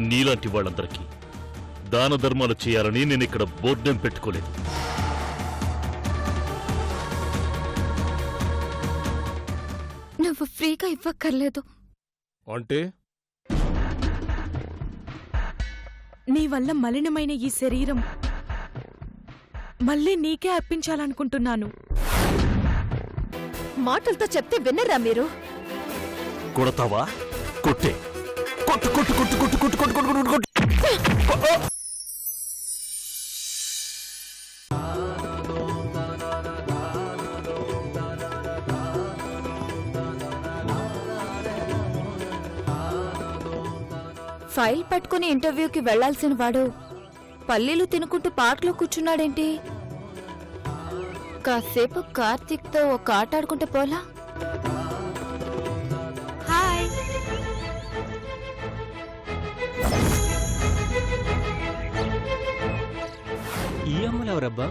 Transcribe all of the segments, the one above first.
నీలాంటి వాళ్ళందరికీ దాన ధర్మాలు చేయాలని నేను ఇక్కడ బోర్డెం పెట్టుకోలేదు. నువ్వు ఫ్రీగా ఇవ్వక్కర్లేదు. అంటే నీ వల్ల మలినమైన ఈ శరీరం మళ్ళీ నీకే అర్పించాలనుకుంటున్నాను. మాటలతో చెప్తే విన్నరా మీరు? కొడతావా? కొట్టే. కొట్టు కొట్టు కొట్టు కొట్టు కొట్టు కొట్టు కొట్టు కొట్టు. ఫైల్ పట్టుకుని ఇంటర్వ్యూకి వెళ్లాల్సిన వాడు పల్లీలు తినుకుంటూ పార్క్లో కూర్చున్నాడేంటి? కాసేపు కార్తీక్తో ఒక ఆట ఆడుకుంటే పోలా? హాయ్. ఈ అమ్మలు ఎవరబ్బా?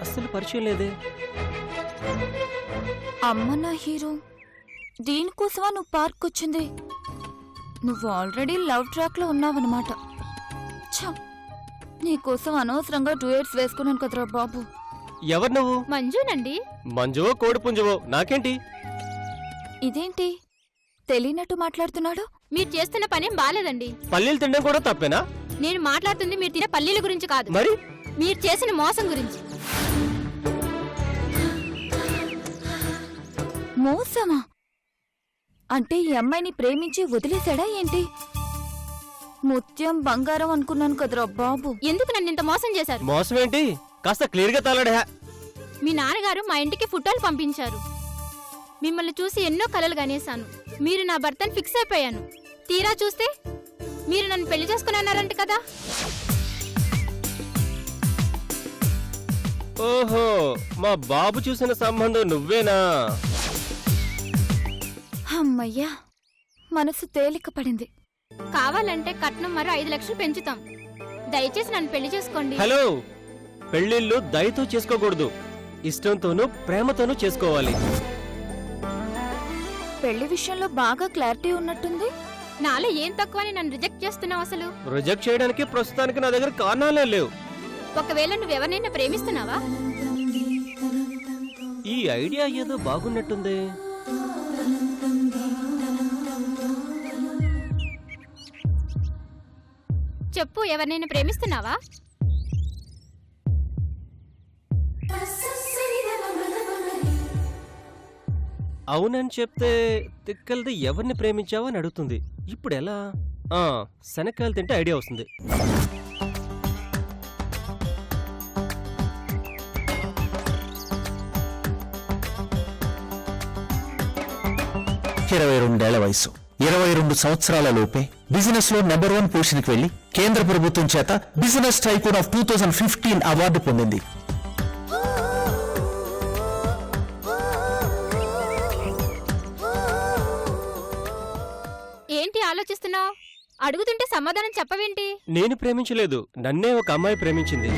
అస్సలు పరిచయం లేదే. అమ్మ నా హీరో. దీనికోసమా నువ్వు పార్క్ వచ్చింది? నువ్వు ఆల్రెడీ లవ్ ట్రాక్ లో ఉన్నావన్నమాట. నీకోసం అనవసరంగా డ్యూయట్స్ వేసుకున్నాను కదరా బాబు. ఎవరు నువ్వు? మంజునండి. మంజువో కోడి పుంజువో నాకేంటి? ఇదేంటి తెలియనట్టు మాట్లాడుతున్నాడు? మీరు చేస్తున్న పనేం బాలేదండి. పల్లీలు తినడం కూడా తప్పేనా? నేను మాట్లాడుతుంది మీరు తినే పల్లీల గురించి కాదు, మరి మీరు చేసిన మోసం గురించి. మోసమా? అంటే ఈ అమ్మాయిని ప్రేమించి వదిలేశాడా ఏంటి? ముత్యం బంగారం అనుకున్నాను కదరా బాబు. ఎందుకు నన్ను ఇంత మోసం చేశారు? మోసం ఏంటి? కాస్త క్లియర్ గా తాళడా. మీ నాన్నగారు మా ఇంటికి ఫోటోలు పంపించారు. మిమ్మల్ని చూసి ఎన్నో కలలు గనేశాను. మీరు నా భర్తను ఫిక్స్ అయిపోయాను. తీరా చూస్తే మీరు నన్ను పెళ్లి చేసుకున్నారంట కదా. ఓహో, మా బాబు చూసిన సంబంధం నువ్వేనా? అమ్మయ్యా, మనసు తేలిక పడింది. కావాలంటే కట్నం మరో 5 లక్షలు పెంచుతాం. దయచేసి నన్ను పెళ్లి చేసుకోండి. హలో, పెళ్లిళ్ళు దయతో చేసుకోకూడదు, ఇష్టంతోనూ ప్రేమతోనూ చేసుకోవాలి. పెళ్లి విషయంలో బాగా క్లారిటీ ఉన్నట్టుంది. నాలో ఏం తక్కువని నన్ను రిజెక్ట్ చేస్తున్నావు? అసలు రిజెక్ట్ చేయడానికి ప్రస్తుతానికి నా దగ్గర కారణాలే లేవు. ఒకవేళ నువ్వెవరినైనా ప్రేమిస్తున్నావా? ఈ ఐడియా ఏదో బాగున్నట్టుంది. చెప్పు, ఎవరినైనా ప్రేమిస్తున్నావా? అవునని చెప్తే తిక్కలది ఎవరిని ప్రేమించావని అడుగుతుంది. ఇప్పుడు ఎలా? శనక్కాయలు తింటే ఐడియా వస్తుంది. ఇరవై 22 వయసు, 22 సంవత్సరాల లోపే బిజినెస్ లో నెంబర్ 1 పొజిషన్కి వెళ్లి కేంద్ర ప్రభుత్వం చేత బిజినెస్ టైకూన్ ఆఫ్ 2015 అవార్డు పొందింది. ఏంటి ఆలోచిస్తున్నావు? అడుగుతుంటే సమాధానం చెప్పవేంటి? నేను ప్రేమించలేదు, నన్నే ఒక అమ్మాయి ప్రేమించింది.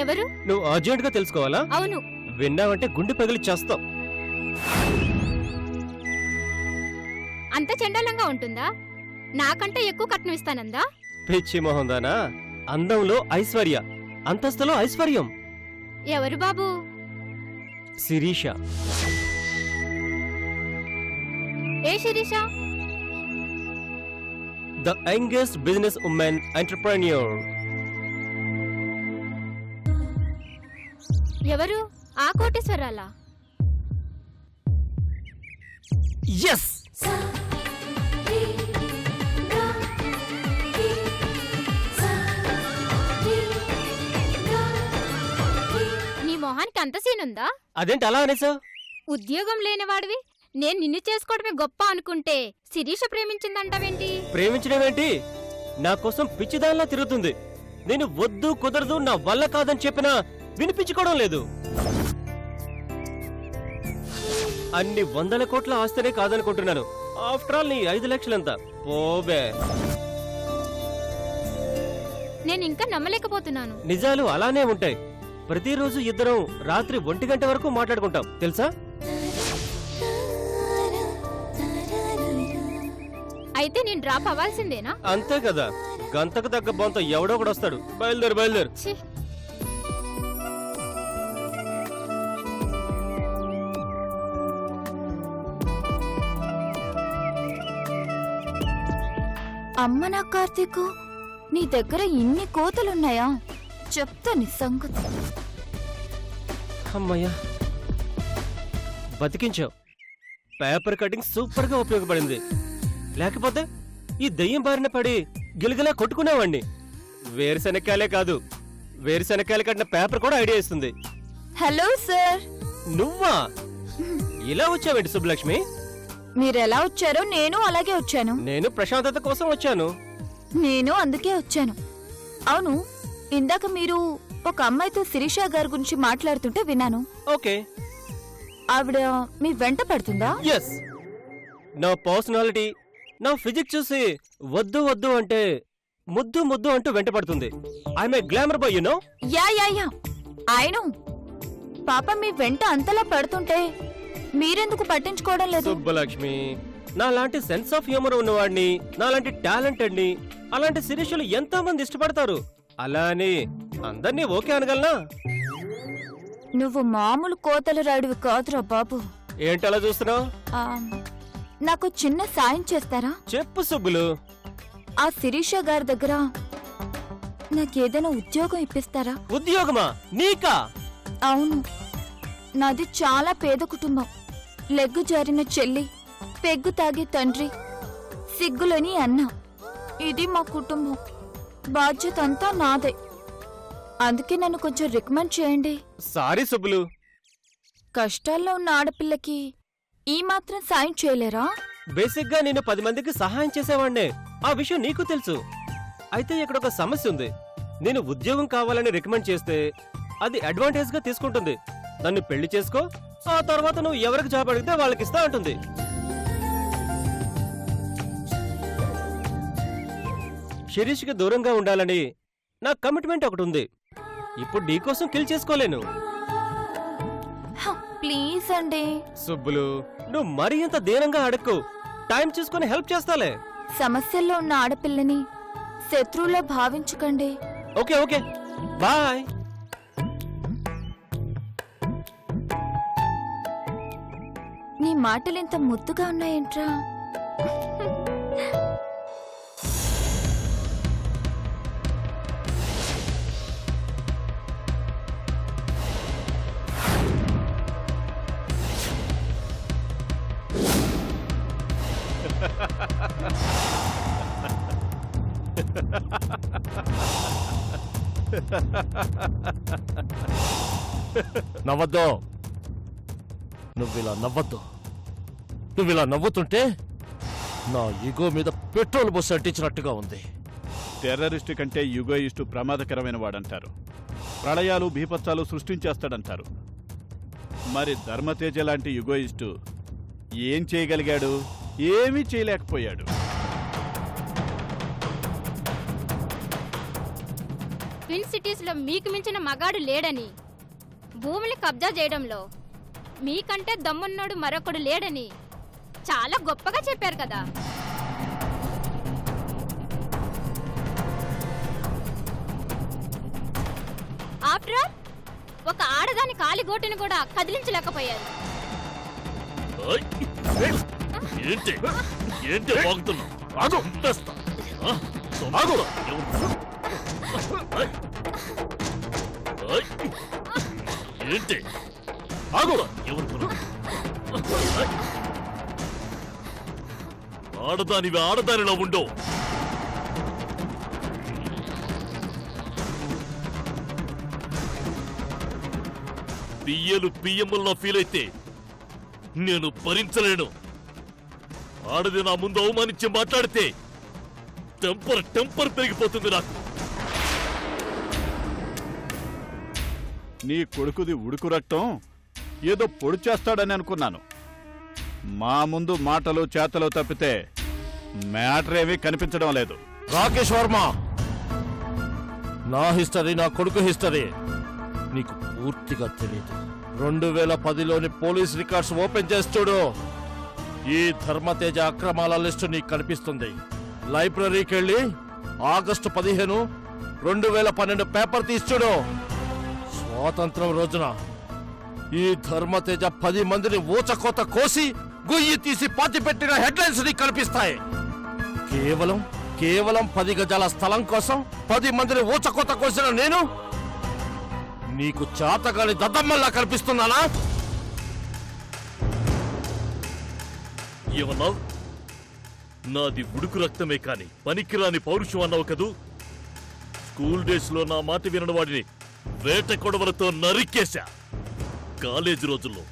ఎవరు? నువ్వు అర్జెంట్ గా తెలుసుకోవాలా? అవును. విన్నావంటే గుండె పగిలి చేస్తావు. అంత చండాలంగా ఉంటుందా? నాకంటే ఎక్కువ కట్నం ఇస్తానందా? పిచ్చి మొహందానా, అందంలో ఐశ్వర్య, అంతస్తులో ఐశ్వర్యం. ఎవరు బాబు? శిరీష. ఏ Sirisha? The youngest business woman entrepreneur. ఎవరు? ఆ కోటేశ్వరాలా? ఎస్. నీ మొహానికి అంత సీనుందా? అదేంటి అలా అనేసావు? ఉద్యోగం లేనివాడివి నేను నిన్ను చేసుకోవడమే గొప్ప అనుకుంటే శిరీష ప్రేమించిందంటావేంటి? ప్రేమించడం ఏంటి? నా కోసం పిచ్చిదానిలా తిరుగుతుంది. నేను వద్దు, కుదరదు, నా వల్ల కాదని చెప్పినా వినిపించుకోవడం లేదు. అన్ని 100 కోట్ల ఆస్తేనే కాదనుకుంటున్నాను. ఆఫ్టర్ ఆల్ నీ 5 లక్షలంతా పోబే. నేను ఇంకా నమ్మలేకపోతున్నాను. నిజాలు అలానే ఉంటాయి. ప్రతిరోజు ఇద్దరం రాత్రి 1 గంట వరకు మాట్లాడుకుంటాం తెలుసా? అయితే నేను డ్రాప్ అవ్వాల్సిందేనా? అంతే కదా, గంతకు తగ్గ బొంత ఎవడో ఒకడు వస్తాడు. బయలుదేరు బయలుదేరు. ఛీ, అమ్మ నా కార్తీక్, నీ దగ్గర ఇన్ని కోతలున్నాయా? చెప్తా నీ సంగతి. అమ్మయ్యా, బతికించావు. పేపర్ కటింగ్ సూపర్ గా ఉపయోగపడింది. లేకపోతే ఈ దెయ్యం బారిన పడి గిలగిలా కొట్టుకునేవాణ్ణి. వేరుశెనక్కాయలే కాదు, వేరుశెనక్కాయల కట్టిన పేపర్ కూడా ఐడియా ఇస్తుంది. Hello sir. నువ్వా? ఇలా వచ్చావేంటి సుబ్బలక్ష్మి? మీరెలా వచ్చారో నేను అలాగే వచ్చాను. నేను ప్రశాంతత కోసం వచ్చాను. నేను అందుకే వచ్చాను. అవును, ఇందాక మీరు ఒక అమ్మాయితో శిరీష గారి గురించి మాట్లాడుతుంటే విన్నాను. ఓకే. ఆవిడ మీ వెంట పడుతుందా? ఎస్. నా పర్సనాలిటీ, నా ఫిజిక్స్ చూసి వద్దు వద్దు అంటే ముద్దు ముద్దు అంటూ వెంట పడుతుంది. I'm a glamour boy, you know. Yeah yeah yeah, ఐను. పాప మీ వెంట అంతలా పడుతుంటే మీరెందుకు పట్టించుకోవడం లేదు? సుబ్బలక్ష్మి, నాలాంటి సెన్స్ ఆఫ్ హ్యూమర్ ఉన్నవాడిని, నాలాంటి టాలెంటెడ్ ని, అలాంటి శిరీషులు ఎంతో మంది ఇష్టపడతారు. అలా అని అందరినీ ఓకే అనగలనా? నువ్వు మామూలు కోతలు రాయుడివి కాదురా బాబు. ఏంటలా చూస్తున్నావు? నాకు చిన్న సాయం చేస్తారా? చెప్పు సుబ్బులు. ఆ శిరీష గారి దగ్గర నాకేదైనా ఉద్యోగం ఇప్పిస్తారా? ఉద్యోగమా? నీకా? అవును, నాది చాలా పేద కుటుంబం. లెగ్గు జారిన చెల్లి, పెగ్గు తాగే తండ్రి, సిగ్గులని అన్న. ఇది మా కుటుంబం. బాధ్యత అంతా నాదే. అందుకే నన్ను కొంచెం రికమెండ్ చేయండి. సారీ సుబ్బులు. కష్టాల్లో ఉన్న ఆడపిల్లకి ఈ మాత్రం సాయం చేయలేరా? బేసిక్ గా నేను 10 మందికి సహాయం చేసేవాడినే. ఆ విషయం నీకు తెలుసు. అయితే ఇక్కడ ఒక సమస్య ఉంది. నేను ఉద్యోగం కావాలని రికమెండ్ చేస్తే అది అడ్వాంటేజ్ గా తీసుకుంటుంది. నన్ను పెళ్లి చేసుకో, ఆ తర్వాత నువ్వు ఎవరికి జాబ్ అడిగితే వాళ్ళకి ఇస్తా అంటుంది. శిరీష్కి దూరంగా ఉండాలని నా కమిట్మెంట్ ఒకటి ఉంది. ఇప్పుడు నీకోసం కిల్ చేసుకోలేను. ప్లీజ్ అండి. సుబ్బులు, నువ్వు మరీ ఇంత దీనంగా అడక్కు. టైం చూసుకొని హెల్ప్ చేస్తాలే. సమస్యల్లో ఉన్న ఆడపిల్లని శత్రువులా భావించకండి. Okay okay, bye. నీ మాటలింత ముద్దుగా ఉన్నాయేంట్రా? నవ్వద్దు. నువ్విలా నవ్వద్దు. నువ్విలా నవ్వుతుంటే నా ఈగో మీద పెట్రోల్ బస్సు అంటించినట్టుగా ఉంది. టెర్రరిస్టు కంటే యుగోయిస్టు ప్రమాదకరమైన వాడంటారు. ప్రళయాలు భీపత్సాలు సృష్టించేస్తాడంటారు. మరి ధర్మతేజ లాంటి యుగోయిస్టు ఏం చేయగలిగాడు? ఏమీ చేయలేకపోయాడు. ట్విన్ సిటీస్ లో మీకు మించిన మగాడు లేడని, భూమిని కబ్జా చేయడంలో మీకంటే దమ్మున్నోడు మరొకడు లేడని చాలా గొప్పగా చెప్పారు కదా. ఆఫ్టర్ ఆల్ ఒక ఆడదాని కాలిగోటిని కూడా కదిలించలేకపోయారు. ఏంటి ఏంటి వాగుతున్నావు? ఆగు, తెస్తా. ఆగు. ఏంటి? ఆగు. ఆడదానివి ఆడదానిలో ఉండవు. పియ్యలు పియ్యముల్లా ఫీల్ అయితే నేను భరించలేను. ఆడది నా ముందు అవమానించి మాట్లాడితే టెంపర్ పెరిగిపోతుంది నాకు. నీ కొడుకుది ఉడుకు రక్తం, ఏదో పొడి చేస్తాడని అనుకున్నాను. మా ముందు మాటలు చేతలు తప్పితే మ్యాటర్ ఏమీ కనిపించడం లేదు. రాకేష్ వర్మ, నా హిస్టరీ నా కొడుకు హిస్టరీ నీకు పూర్తిగా తెలియదు. 2010లోని పోలీస్ రికార్డ్స్ ఓపెన్ చేసి చూడు. ఈ ధర్మతేజ అక్రమాల లిస్టు నీకు కనిపిస్తుంది. లైబ్రరీకి వెళ్ళి ఆగస్టు 15, 2012 పేపర్ తీసి చూడు. స్వాతంత్రం రోజున ఈ ధర్మతేజ 10 మందిని ఊచకోత కోసి గొయ్యి తీసి పాతిపెట్టిన హెడ్లైన్స్ నీకు కనిపిస్తాయి. కేవలం 10 గజాల స్థలం కోసం 10 మందిని ఊచకోత కోసిన నేను నీకు చాతగాని దద్దమ్మల్లా కనిపిస్తున్నానా? ఏమన్నావు? నాది ఉడుకు రక్తమే కాని పనికిరాని పౌరుషం అన్నావు కదూ. స్కూల్ డేస్ లో నా మాట వినని వాడిని వేట కొడవలతో నరికేశా. కాలేజీ రోజుల్లో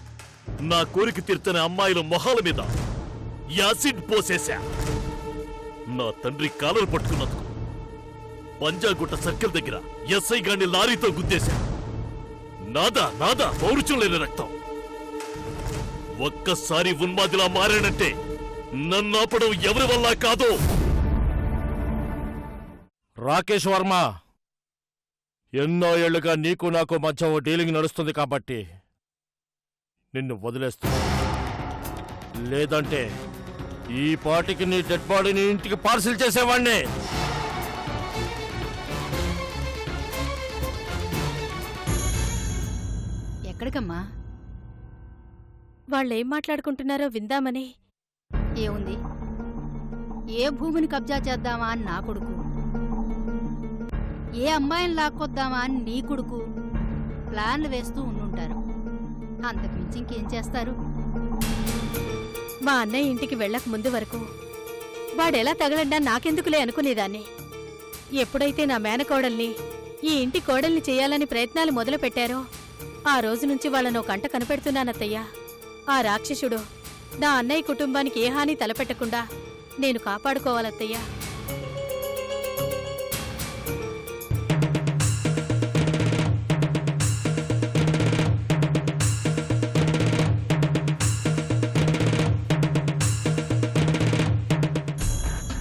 నా కోరిక తీర్చని అమ్మాయిల మొహాల మీద యాసిడ్ పోసేశా. నా తండ్రి కాలరు పట్టుకున్నందుకు పంజాగుట్ట సర్కిల్ దగ్గర ఎస్ఐ గాని లారీతో గుద్దేశా. నాదా పౌరుషం లేని రక్తం. ఒక్కసారి ఉన్మాదిలా మారానంటే నన్ను ఆపడం ఎవరి వల్ల కాదు. రాకేష్ వర్మ, ఎన్నో ఏళ్లుగా నీకు నాకు మధ్య ఓ డీలింగ్ నడుస్తుంది కాబట్టి నిన్ను వదిలేస్తున్నా. లేదంటే ఈ పాటికి నీ డెడ్ బాడీని ఇంటికి పార్సిల్ చేసేవాణ్ణి. ఎక్కడికమ్మా? వాళ్ళేం మాట్లాడుకుంటున్నారో విందామని. ఏముంది, ఏ భూమిని కబ్జా చేద్దామా అని నా కొడుకు, ఏ అమ్మాయిని లాక్కొద్దామా అని నీ కొడుకు ప్లాన్లు వేస్తూ ఉండుంటారు. అంతకుమించి ఇంకేం చేస్తారు? మా అన్నయ్య ఇంటికి వెళ్ళక ముందు వరకు వాడెలా తగలడ్డా నాకెందుకులే అనుకునేదాన్ని. ఎప్పుడైతే నా మేనకోడల్ని ఈ ఇంటి కోడల్ని చేయాలని ప్రయత్నాలు మొదలు పెట్టారో ఆ రోజు నుంచి వాళ్ళనో కంట కనిపెడుతున్నానత్తయ్యా. ఆ రాక్షసుడు నా అన్నయ్య కుటుంబానికి ఏ హాని తలపెట్టకుండా నేను కాపాడుకోవాలత్తయ్యా.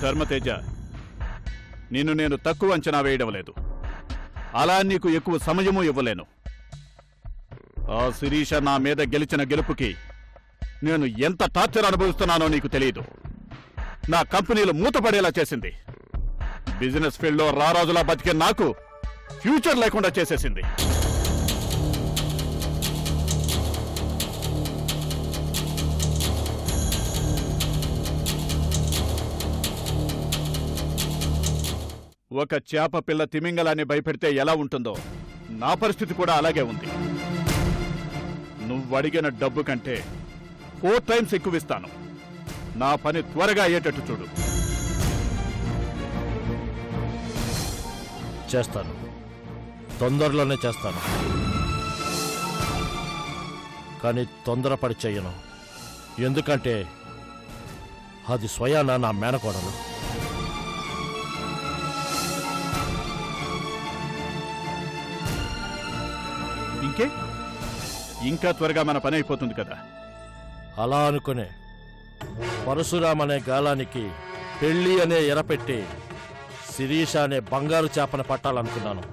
ధర్మతేజ, నిన్ను నేను తక్కువ అంచనా వేయడం లేదు. అలా నీకు ఎక్కువ సమయమూ ఇవ్వలేను. ఆ శిరీష నా మీద గెలిచిన గెలుపుకి నేను ఎంత టార్చర్ అనుభవిస్తున్నానో నీకు తెలియదు. నా కంపెనీలు మూతపడేలా చేసింది. బిజినెస్ ఫీల్డ్లో రారాజులా బతికే నాకు ఫ్యూచర్ లేకుండా చేసేసింది. ఒక చేప పిల్ల తిమింగలాన్ని భయపెడితే ఎలా ఉంటుందో నా పరిస్థితి కూడా అలాగే ఉంది. నువ్వడిగిన డబ్బు కంటే 4 టైమ్స్ ఎక్కువిస్తాను. నా పని త్వరగా అయ్యేటట్టు చూడు. చేస్తాను, తొందరలోనే చేస్తాను. కానీ తొందరపడి చెయ్యను. ఎందుకంటే అది స్వయాన నా మేనకోడలు. ఇంకా త్వరగా మన పని అయిపోతుంది కదా. అలా అనుకునే పరశురాం అనే గాలానికి పెళ్లి అనే ఎరపెట్టి శిరీష అనే బంగారు చేపను పట్టాలనుకున్నాను.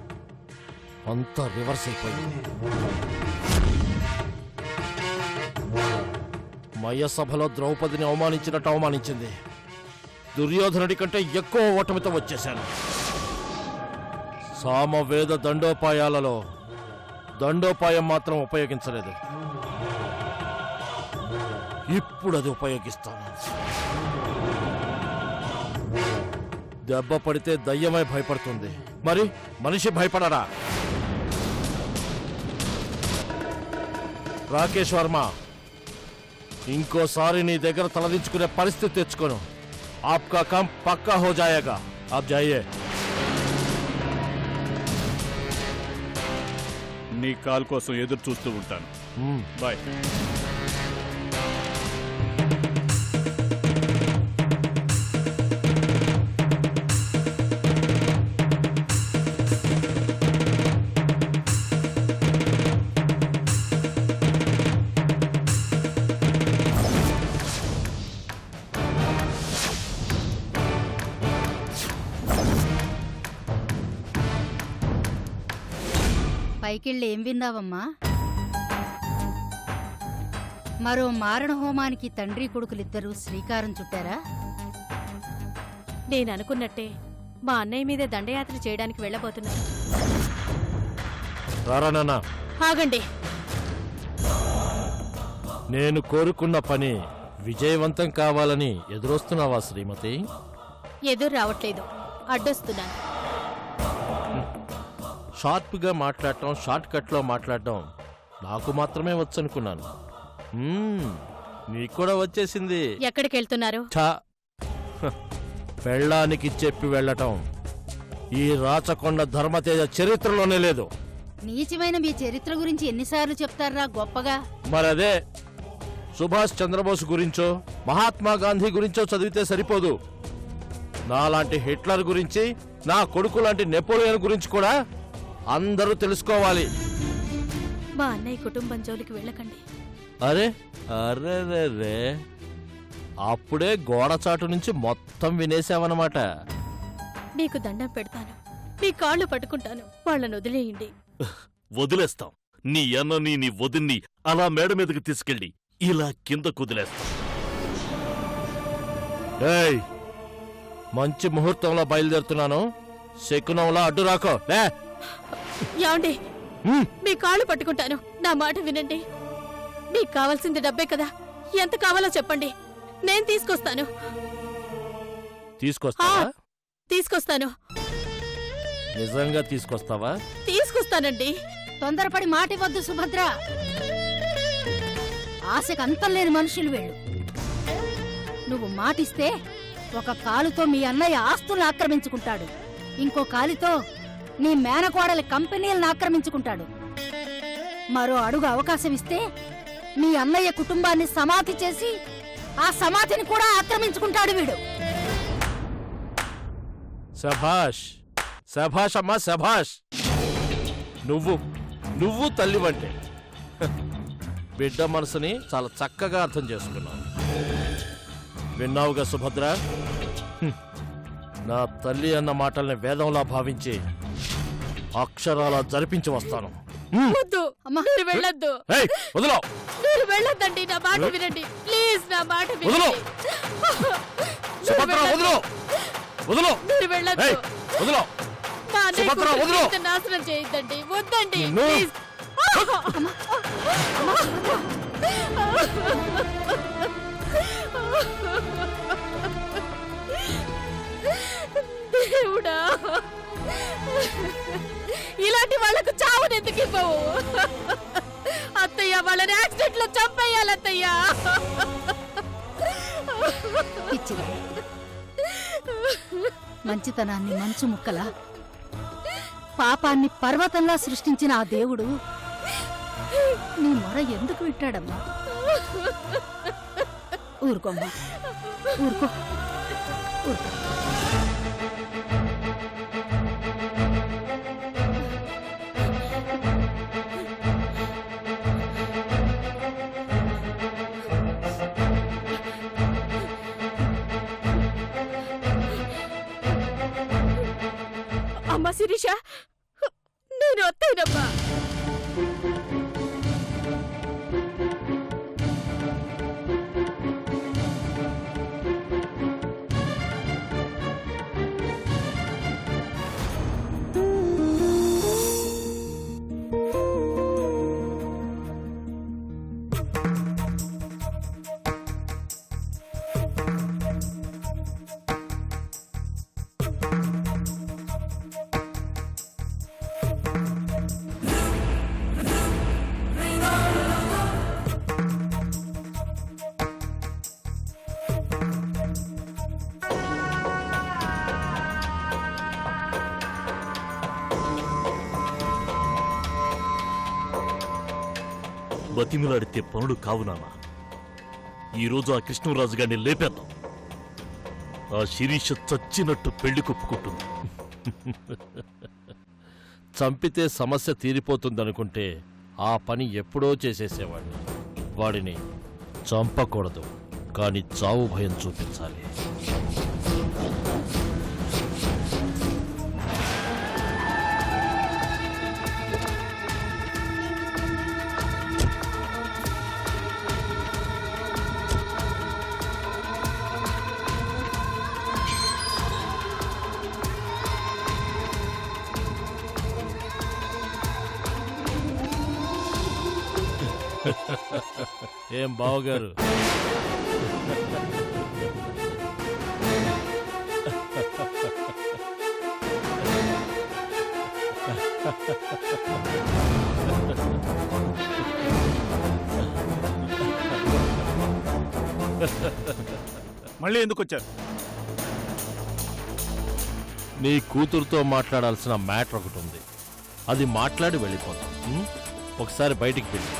అంతా రివర్స్ అయిపోయింది. మయసభలో ద్రౌపదిని అవమానించినట్టు అవమానించింది. దుర్యోధనుడి కంటే ఎక్కువ ఓటమితో వచ్చేశాను. సామవేద దండోపాయాలలో దండోపాయం మాత్రం ఉపయోగించలేదు. ఇప్పుడు అది ఉపయోగిస్తాను. దెబ్బ పడితే దయ్యమై భయపడుతుంది, మరి మనిషి భయపడరా? రాకేష్ వర్మ, ఇంకోసారి నీ దగ్గర తలదించుకునే పరిస్థితి తెచ్చుకోను. ఆప్కా కమ్ పక్కా హో జాయేగా. ఆప్ జాయే. నీ కాల్ కోసం ఎదురు చూస్తూ ఉంటాను. బాయ్. పైకెళ్ళి ఏం విన్నావమ్మా? మరో మారణ హోమానికి తండ్రి కొడుకులిద్దరూ శ్రీకారం చుట్టారా? నేను అనుకున్నట్టే మా అన్నయ్య మీదే దండయాత్ర చేయడానికి వెళ్ళబోతున్నాను. రారా నాన్న, ఆగండి. నేను కోరుకున్న పని విజయవంతం కావాలని ఎదురొస్తున్నావా శ్రీమతి? ఎదురు రావట్లేదు, అడ్డొస్తున్నాను. షార్ప్గా మాట్లాడటం, షార్ట్ కట్లో మాట్లాడటం నాకు మాత్రమే వచ్చనుకున్నాను. నీకు కూడా వచ్చేసింది. ఎక్కడికి వెళ్తున్నారు? పెళ్ళానికి చెప్పి వెళ్ళటం ఈ రాచకొండ ధర్మతేజ చరిత్రలోనే లేదు. నీచమైన మీ చరిత్ర గురించి ఎన్నిసార్లు చెప్తారా గొప్పగా? మరదే సుభాష్ చంద్రబోస్ గురించో మహాత్మా గాంధీ గురించో చదివితే సరిపోదు. నాలాంటి హిట్లర్ గురించి, నా కొడుకు లాంటి నెపోలియన్ గురించి కూడా అందరూ తెలుసుకోవాలి. మా అన్నయ్య కుటుంబం జోలికి వెళ్ళకండి. అరే అరే, అప్పుడే గోడచాటు నుంచి మొత్తం వినేశావన్నమాట. నీకు దండం పెడతాను, మీ కాళ్ళు పట్టుకుంటాను, వాళ్ళని వదిలేయండి. వదిలేస్తాం. నీ అన్నని, నీ వదిన్ని అలా మేడ మీదకి తీసుకెళ్ళి ఇలా కింద కుదిలేస్తాం. ఏయ్, మంచి ముహూర్తంలో బయలుదేరుతున్నాను, శకునంలా అడ్డు రాకో. యాండి, మీ కాళ్ళు పట్టుకుంటాను, నా మాట వినండి. మీకు కావాల్సింది డబ్బే కదా, ఎంత కావాలో చెప్పండి, నేను తీసుకొస్తాను. తీసుకొస్తావా? తీసుకొస్తాను. నిజంగా తీసుకొస్తావా? తీసుకొస్తానండి. తొందరపడి మాట ఇవ్వద్దు సుభద్ర. ఆశకు అంతం లేని మనుషులు వీళ్ళు. నువ్వు మాటిస్తే ఒక కాలుతో మీ అన్నయ్య ఆస్తులను ఆక్రమించుకుంటాడు, ఇంకో కాలితో నీ మేనకోడలి కంపెనీలను ఆక్రమించుకుంటాడు. మరో అడుగు అవకాశం ఇస్తే మీ అన్నయ్య కుటుంబాన్ని సమాధి చేసి ఆ సమాధిని కూడా ఆక్రమించుకుంటాడు వీడు. శభాష్, శభాష్ అమ్మా, శభాష్. నువ్వు తల్లివంటే బిడ్డ మనసుని చాలా చక్కగా అర్థం చేసుకున్నావు. విన్నావుగా సుభద్ర, నా తల్లి అన్న మాటల్ని వేదంలా భావించి అక్షరాలా జరిపించి వస్తాను. వద్దు, మీరు వెళ్ళొద్దు. ఏయ్, వదిలో. మీరు వెళ్ళొద్దండి, నా మాట వినండి ప్లీజ్, నా మాట వదిలో. వినండి. సుభద్ర, వదిలో. వదిలో. మీరు వెళ్ళొద్దు. ఏయ్, వదిలో. మా అన్నయ్య సుభద్ర, కూతురు వదిలో. జీవితం నాశనం చేయొద్దండి, వద్దండి నువ్వు- ప్లీజ్. దేవుడా, ఇలాంటి వాళ్లకు చావునెందుకు ఇవ్వవు? అత్తయ్య, వాళ్ళని యాక్సిడెంట్ లో చంపేయాలి అత్తయ్య. పిచ్చిది. మంచితనాన్ని మంచు ముక్కలా, పాపాన్ని పర్వతంలా సృష్టించిన ఆ దేవుడు నీ మొర ఎందుకు విట్టాడమ్మా? ఊరుకోమ్మా, ఊరుకో, ఊరుకో. అమ్మా శిరీష, నేను వస్తానమ్మా. బతిమిలాడితే పనులు కావు నాన్న. ఈరోజు ఆ కృష్ణరాజు గారిని లేపేద్దాం. ఆ శిరీష చచ్చినట్టు పెళ్లి కొప్పుకుంటుంది. చంపితే సమస్య తీరిపోతుందనుకుంటే ఆ పని ఎప్పుడో చేసేసేవాడిని. వాడిని చంపకూడదు, కానీ చావు భయం చూపించాలి. ఏం బావగారు? మళ్ళీ ఎందుకు వచ్చారు? నీ కూతురుతో మాట్లాడాల్సిన మ్యాటర్ ఒకటి ఉంది, అది మాట్లాడి వెళ్ళిపోతాం. ఉం? ఒకసారి బయటికి వెళ్ళి.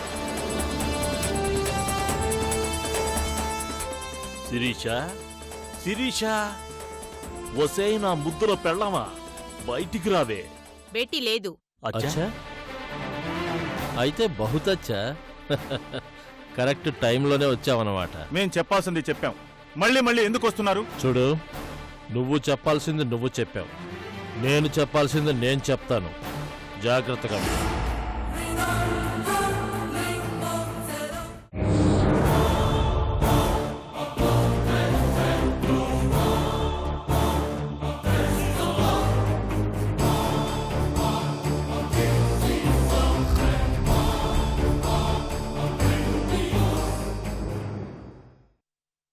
శిరీష, శిరీష, వసే నా ముద్దుల పెళ్ళమా, బయటికి రావే. బేటీ లేదు. అచ్చా, అయితే బహుతచ్చా. కరెక్ట్ టైంలోనే వచ్చావన్నమాట. మేం చెప్పాల్సింది చెప్పాం, మళ్ళీ మళ్ళీ ఎందుకు వస్తున్నారు? చూడు, నువ్వు చెప్పాల్సింది నువ్వు చెప్పావు, నేను చెప్పాల్సింది నేను చెప్తాను. జాగ్రత్తగా ఉండు.